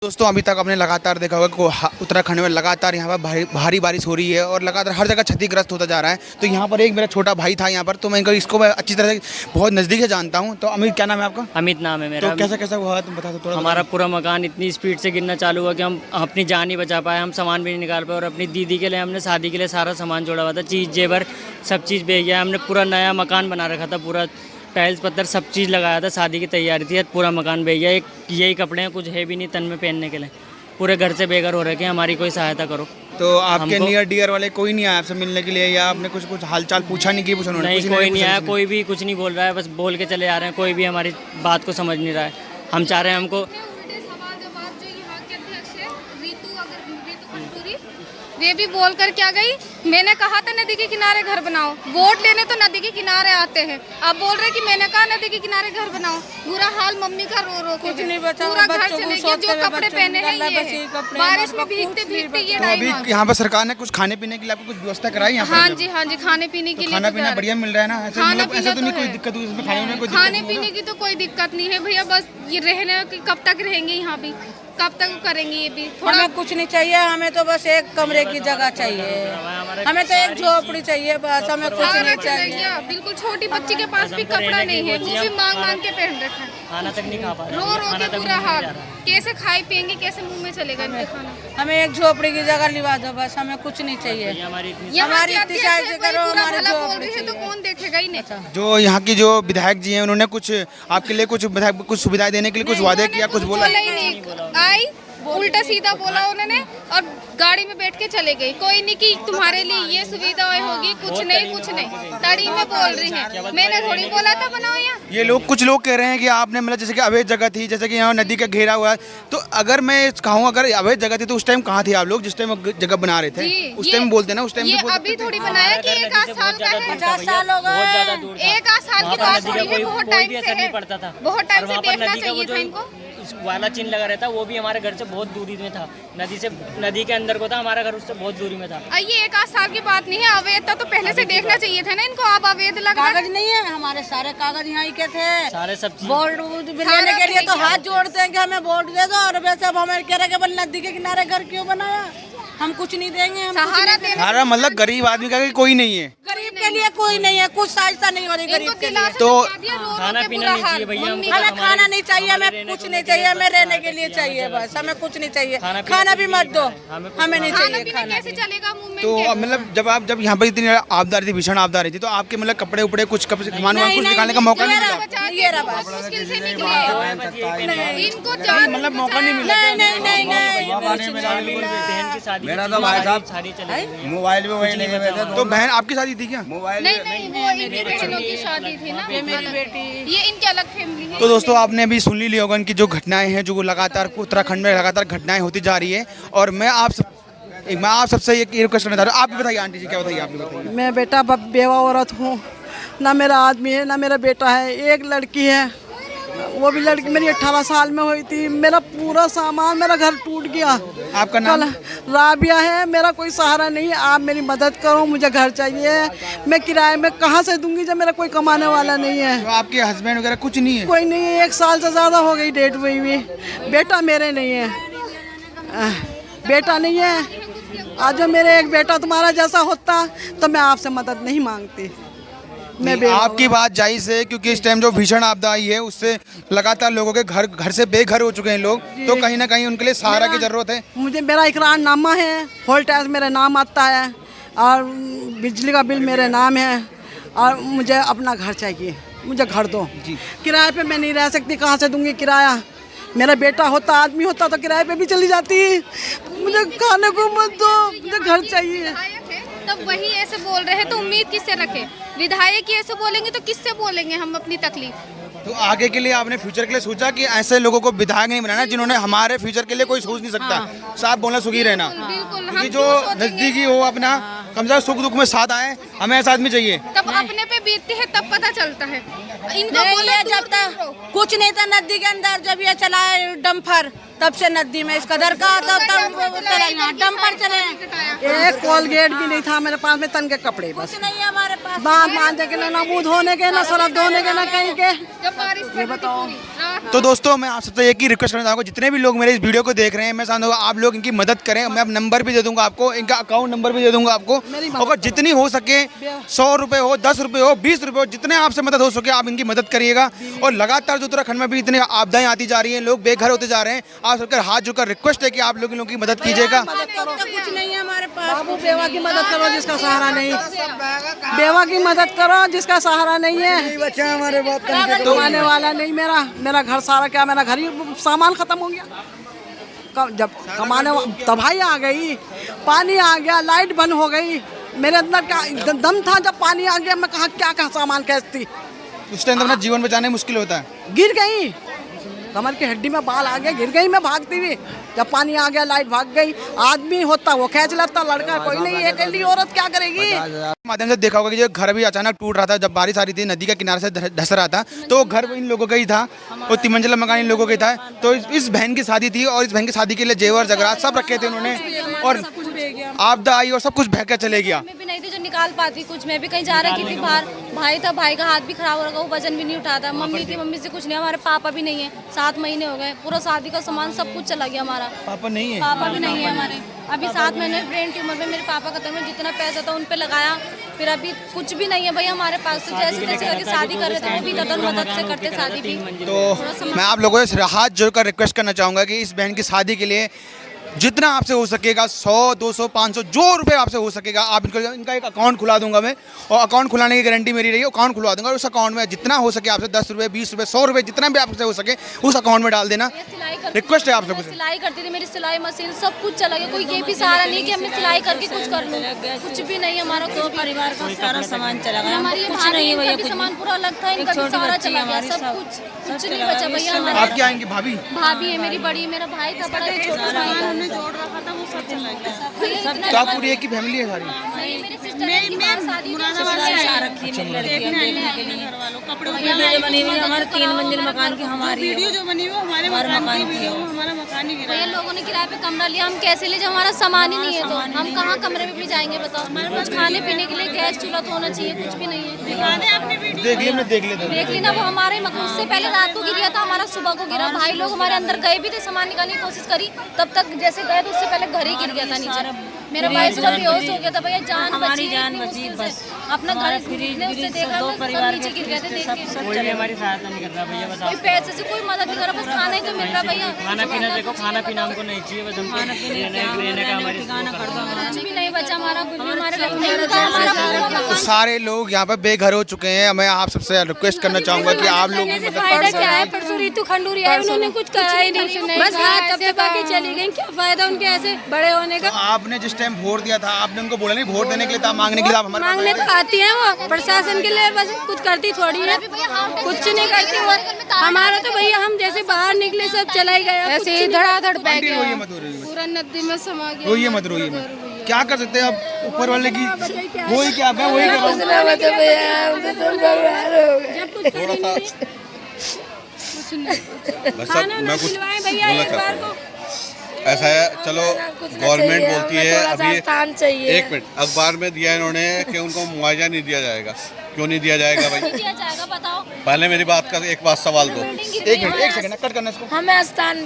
दोस्तों अभी तक आपने लगातार देखा होगा कि उत्तराखंड में लगातार यहाँ पर भारी बारिश हो रही है और लगातार हर जगह क्षतिग्रस्त होता जा रहा है। तो यहाँ पर एक मेरा छोटा भाई था यहाँ पर, तो मैं इसको अच्छी तरह से बहुत नज़दीक से जानता हूँ। तो अमित, क्या नाम है आपका? अमित नाम है मेरा। तो कैसा कैसा हुआ तुम बता दो थोड़ा। हमारा पूरा मकान इतनी स्पीड से गिरना चालू हुआ कि हम अपनी जान नहीं बचा पाए, हम सामान भी नहीं निकाल पाए। और अपनी दीदी के लिए हमने शादी के लिए सारा सामान जोड़ा हुआ था, चीज़ जेवर सब चीज़ बेच गया। हमने पूरा नया मकान बना रखा था, पूरा टाइल्स पत्थर सब चीज़ लगाया था, शादी की तैयारी थी, पूरा मकान बेच गया। एक यही कपड़े हैं, कुछ है भी नहीं तन में पहनने के लिए, पूरे घर से बेघर हो रखे हैं। हमारी कोई सहायता करो। तो आपके नियर डियर वाले कोई नहीं आया आपसे मिलने के लिए, या आपने कुछ हालचाल पूछा नहीं कि कुछ उन्होंने? नहीं, कोई नहीं आया, कोई भी कुछ नहीं बोल रहा है, बस बोल के चले आ रहे हैं। कोई भी हमारी बात को समझ नहीं रहा है। हम चाह रहे हैं हमको वे भी बोल कर क्या गई, मैंने कहा था नदी के किनारे घर बनाओ, वोट लेने तो नदी के किनारे आते हैं। अब बोल रहे कि मैंने कहा नदी के किनारे घर बनाओ। बुरा हाल मम्मी का रो रो के नहीं बचा, पूरा घर चले गया। जो कपड़े पहने हैं ये बारिश में भीगते भीगते ये। तो अभी यहाँ पर सरकार ने कुछ खाने पीने के लिए आपको कुछ व्यवस्था कराई? हाँ जी, हाँ जी, खाने पीने के लिए खाना पीना बढ़िया मिल रहा है ना? ऐसा तो नहीं कोई दिक्कत हुई इसमें? खाने पीने की तो कोई दिक्कत नहीं है भैया, बस ये रहने कब तक रहेंगे यहाँ भी, कब तक करेंगे ये भी? हमें कुछ नहीं चाहिए, हमें तो बस एक कमरे की जगह चाहिए, हमें तो एक झोपड़ी चाहिए, बस हमें कुछ नहीं चाहिए। बिल्कुल छोटी बच्ची के पास भी कपड़ा नहीं है, वो भी मांग मांग के पहन रखा है, खाना तक नहीं खा पा रहे, रो रो के बुरा हाल। कैसे खाए पियेंगे, कैसे मुंह में चलेगा इनके खाना? हमें एक झोपड़ी की जगह लिवा दो, बस हमें कुछ नहीं चाहिए। हमारी इतनी सहायता करो, हमारे झोपड़ी तो कौन देखेगा ही नहीं। जो यहाँ की जो विधायक जी हैं उन्होंने कुछ आपके लिए कुछ सुविधाएं देने के लिए कुछ वादे किया, कुछ बोला? आई उल्टा सीधा बोला उन्होंने और गाड़ी में बैठ के चले गई। कोई नहीं कि तुम्हारे लिए ये सुविधा होगी, कुछ नहीं। तड़ी में बोल रही है, मैंने थोड़ी बोला था बनाओ यहाँ। ये लोग, कुछ लोग कह रहे हैं कि आपने मतलब जैसे कि अवैध जगह थी, जैसे कि यहाँ नदी का घेरा हुआ है, तो अगर मैं कहूँ अगर अवैध जगह थी तो उस टाइम कहाँ थे आप लोग जिस टाइम जगह बना रहे थे? उस टाइम बोलते ना, उस टाइम ये अभी थोड़ी बनाया कि 1 आध साल का है, 50 साल हो गए, 1 आध साल की बात थोड़ी है, बहुत टाइम से है, बहुत टाइम से देखना चाहिए था इनको। वाला चिन्ह लगा रहता, वो भी हमारे घर से बहुत दूरी में था, नदी के अंदर को था, हमारा घर उससे बहुत दूरी में था। ये 1 आध साल की बात नहीं है, अवैध था तो पहले से देखना चाहिए था ना इनको। आप अवैध लगा, कागज नहीं है, हमारे सारे कागज यहाँ के थे, सारे सब चीज वोट लेने के लिए तो हाथ जोड़ते हैं कि हमें वोट दे दो, और वैसे अब हमें कह रहे कि नदी के किनारे घर क्यों बनाया? हम कुछ नहीं देंगे, हम सहारा देना। मतलब गरीब आदमी का कोई नहीं है, गरीब के लिए कोई नहीं है, कुछ सहायता नहीं हो रही गरीब के लिए। तो खाना पीना नहीं चाहिए भैया, हमें खाना नहीं चाहिए, हमें कुछ नहीं चाहिए, हमें रहने के लिए चाहिए, बस हमें कुछ नहीं चाहिए। खाना भी मत दो, हमें नहीं चाहिए खाना। कैसे चलेगा मुंह में? तो मतलब जब यहाँ पर इतनी आपदा रही थी, भीषण आपदा रही थी, तो आपके मतलब कपड़े उपड़े कुछ सामान कुछ दिखाने का मौका नहीं मिला? ये रहा बस, मुश्किल से निकले, इनको मतलब मौका नहीं मिला? बहन की शादी, मेरा तो भाई साहब शादी चली, मोबाइल में वही नहीं हुए थे। तो बहन आपकी शादी थी क्या? मोबाइल नहीं, वो इनकी बहनों की शादी थी ना, मेरी बेटी, ये इनकी अलग फैमिली है। तो दोस्तों आपने अभी सुन ली होगा कि जो घटनाएं हैं, जो लगातार उत्तराखंड में लगातार घटनाएं होती जा रही है। और मैं आप सबसे ये रिक्वेस्ट करना चाह रहा हूँ, आप भी बताइए आंटी जी, क्या बताइए, आप भी बताइए। मैं बेटा बेवा औरत हूँ, ना मेरा आदमी है ना मेरा बेटा है, एक लड़की है, वो भी लड़की मेरी 18 साल में हुई थी। मेरा पूरा सामान, मेरा घर टूट गया। आपका नाम? राबिया है, मेरा कोई सहारा नहीं है, आप मेरी मदद करो, मुझे घर चाहिए। मैं किराए में कहाँ से दूंगी जब मेरा कोई कमाने वाला नहीं है? तो आपके हस्बैंड वगैरह कुछ नहीं है? कोई नहीं है, 1 साल से ज़्यादा हो गई डेट हुई। बेटा मेरे नहीं है, बेटा नहीं है। आज जो मेरे एक बेटा तुम्हारा जैसा होता तो मैं आपसे मदद नहीं मांगती। आपकी बात जायज़ है, क्योंकि इस टाइम जो भीषण आपदा आई है उससे लगातार लोगों के घर से बेघर हो चुके हैं लोग, तो कहीं ना कहीं उनके लिए सहारा की जरूरत है। मुझे मेरा इकरारनामा है, होल टैक्स मेरे नाम आता है, और बिजली का बिल मेरे नाम है, और मुझे अपना घर चाहिए, मुझे घर दो। किराए पे मैं नहीं रह सकती, कहाँ से दूंगी किराया? मेरा बेटा होता, आदमी होता तो किराए पे भी चली जाती। मुझे खाने को मत दो, मुझे घर चाहिए। तब वही ऐसे बोल रहे हैं तो उम्मीद किससे रखें? विधायक ही ऐसे बोलेंगे तो किससे बोलेंगे हम अपनी तकलीफ? तो आगे के लिए आपने फ्यूचर के लिए सोचा कि ऐसे लोगों को विधायक नहीं बनाना जिन्होंने हमारे फ्यूचर के लिए कोई सोच नहीं सकता। साफ बोलना, सुखी रहना, बिल्कुल, क्योंकि जो नजदीकी हो अपना कम से कम सुख दुख में साथ आए, हमें ऐसा आदमी चाहिए। तब अपने पे बीतती है तब पता चलता है। इनको नहीं, बोलो ये दूर जब तक दूर रहो। कुछ नहीं था नदी के अंदर, जब ये चला है डम्फर तब से नदी में इस कदर का तब डम्फर चले। एक कोलगेट भी नहीं था मेरे पास में, तन के कपड़े बस। कुछ नहीं है हमारे पास। बांध बांधे के ना मुंह धोने के, ना सरफ धोने के, ना कहीं के। जब बारिश पड़ती थी पूरी रात तो दोस्तों मैं आप सबसे एक ही रिक्वेस्ट करना चाहूँगा, जितने भी लोग मेरे इस वीडियो को देख रहे हैं, मैं चाहता हूँ आप लोग इनकी मदद करें। मैं अब नंबर भी दे दूंगा आपको, इनका अकाउंट नंबर भी दे दूंगा आपको। अगर जितनी हो सके 100 रुपये हो, 10 रुपये हो, 20 रुपये हो, जितने आपसे मदद हो सके आप इनकी मदद करिएगा। और लगातार जो उत्तराखंड में भी इतनी आपदाएं आती जा रही हैं, लोग बेघर होते जा रहे हैं, आप सबके हाथ जोड़कर रिक्वेस्ट है कि आप लोगों की मदद कीजिएगा। कुछ नहीं है हमारे पास। बाबू बेवा की मदद करो जिसका सहारा नहीं, बेवा की मदद करो जिसका सहारा नहीं है, बच्चा हमारे बात कमाने वाला नहीं। मेरा घर सारा, क्या मेरा घर ही सामान खत्म हो गया। जब कमाने तबाही आ गई, पानी आ गया, लाइट बंद हो गई, मेरे अंदर क्या दम था जब पानी आ गया, मैं कहाँ क्या सामान कैसती। उस टाइम अपना जीवन बचाने मुश्किल होता है। गिर गई, कमर की हड्डी में बाल आ गया, गिर गई मैं भागती हुई। जब पानी आ गया, लाइट भाग गई। आदमी होता वो खींच लेता, लड़का कोई नहीं, अकेली औरत क्या करेगी। माध्यम से देखा होगा कि जो घर भी अचानक टूट रहा था, जब बारिश आ रही थी, नदी के किनारे से धस रहा था, तो वो घर इन लोगों का ही था, वो 3 मंजिला मकान इन लोगों का ही था। तो इस बहन की शादी थी और इस बहन की शादी के लिए जेवर जगरात सब रखे थे उन्होंने, और आपदा आई और सब कुछ बह के चले गया। मैं भी नहीं थी जो निकाल पाती कुछ, मैं भी कहीं जा रही थी बाहर, भाई था, भाई का हाथ भी खराब हो रहा, वो वजन भी नहीं उठाता, मम्मी थी, मम्मी से कुछ नहीं, हमारे पापा भी नहीं है, 7 महीने हो गए, पूरा शादी का सामान सब कुछ चला गया हमारा। पापा नहीं है, पापा भी नहीं है हमारे, अभी 7 महीने ब्रेन ट्यूमर में मेरे पापा खत्म है, जितना पैसा था उन पे लगाया, फिर अभी कुछ भी नहीं है भैया हमारे पास। तो जैसे तैसे करके शादी कर रहे थे, वो भी ददर मदद से करते शादी भी। तो मैं आप लोगों से हाथ जोड़कर रिक्वेस्ट करना चाहूँगा कि इस बहन की शादी के लिए जितना आपसे हो सकेगा, 100, 200, 500 जो रुपए आपसे हो सकेगा, आप इनका एक अकाउंट खुला दूंगा मैं, और अकाउंट खुलाने की गारंटी मेरी रही है। अकाउंट खुलवा दूंगा, उस अकाउंट में जितना हो सके आपसे 10 रुपये, 20 रुपये, 100 रुपये, जितना भी आपसे हो सके उस अकाउंट में डाल देना। रिक्वेस्ट है आप लोगों से। सिलाई करती थी, मेरी सिलाई मशीन सब कुछ चला गया, कोई ये भी सहारा नहीं कि हमने सिलाई करके कुछ कर लूँ, कुछ भी नहीं हमारा। तो परिवार का सारा सामान चला गया, हमारी भाभी का सामान पूरा अलग था, इनका भी सारा चला गया, सब कुछ नहीं बचा भैया हमारा। आप क्या आएंगे भाभी? भाभी है मेरी बड़ी, मेरा भाई था बड़ा, छोटा भाई जोड़ रखा था वो सब चला गया। तो आप पूरी एक ही फैमिली है सारी? मेरी सिस्टर की शादी कपड़े बनी हुई हमारे 3 मंजिल मकान की, हमारी वीडियो जो बनी हुई हमारे मकान की, हमारा मकान ही गिरा। भैया लोगों ने किराए पे कमरा लिया, हम कैसे ले, जब हमारा सामान ही नहीं है, तो हम कहाँ कमरे में भी जाएंगे बताओ। कुछ खाने पीने के लिए गैस चूल्हा तो होना चाहिए, कुछ भी नहीं है। देख देख ली ना, वो हमारे मकान उससे पहले रात को गिरा था, हमारा सुबह को गिरा। भाई लोग हमारे अंदर गए भी थे, सामान निकालने की कोशिश करी, तब तक जैसे गए तो उससे पहले घर ही गिर गया था नीचे। मेरा भाई सुबह बेहोश हो गया था भैया, जान हमारी बची, जान इतनी बची, मुश्किल बस। से अपना घर खरीदने उससे देखा, दो सब परिवार नीचे गिर गए थे देख के। कोई भी हमारी सहायता नहीं कर रहा भैया, बस कोई पैसे से कोई मदद नहीं कर रहा, बस खाना ही तो मिल रहा भैया। खाना पीना देखो, खाना पीना हमको नहीं चाहिए, बस हमको रहने का हमारी कुछ भी नहीं बचा हमारा, कुछ भी हमारे घर नहीं बचा हमारा। तो सारे लोग यहाँ पर बेघर हो चुके हैं। मैं आप सबसे रिक्वेस्ट करना चाहूँगा कि आप लोग की मदद फायदा क्या है, परसों रीतू खंडूरी आई, उन्होंने कुछ कहा ही नहीं, बस हाथ तब तक आके चली गई। क्या फायदा उनके ऐसे बड़े होने का। आपने जिस टाइम वोट दिया था, आपने उनको बोला नहीं वोट देने के लिए था, मांगने के लिए आप हमारे पास मांगने तो आती है वो प्रशासन के लिए, बस कुछ करती थोड़ी है, कुछ नहीं करती वो। हमारा तो भैया हम जैसे बाहर निकले सब चला ही गया, ऐसे ही धड़ाधड़ बह आंटी, गया, रोइए मत, रोइए मत, पूरा नदी में समा गया। रोइए मत, रोइए मत। क्या कर सकते हैं आप, ऊपर वाले की वही क्या मैं वही कर रहा हूँ। थोड़ा सा बस अब मैं कुछ बोलना चाहता हूँ। ऐसा है, चलो गवर्नमेंट बोलती है अभी 1 मिनट, अखबार में दिया इन्होंने कि उनको मुआवजा नहीं दिया जाएगा। क्यों नहीं दिया जाएगा भाई? दिया जाएगा बताओ। पहले मेरी बात का एक बात सवाल दो। 1 मिनट, 1 सेकंड कट करना इसको। हमें स्थान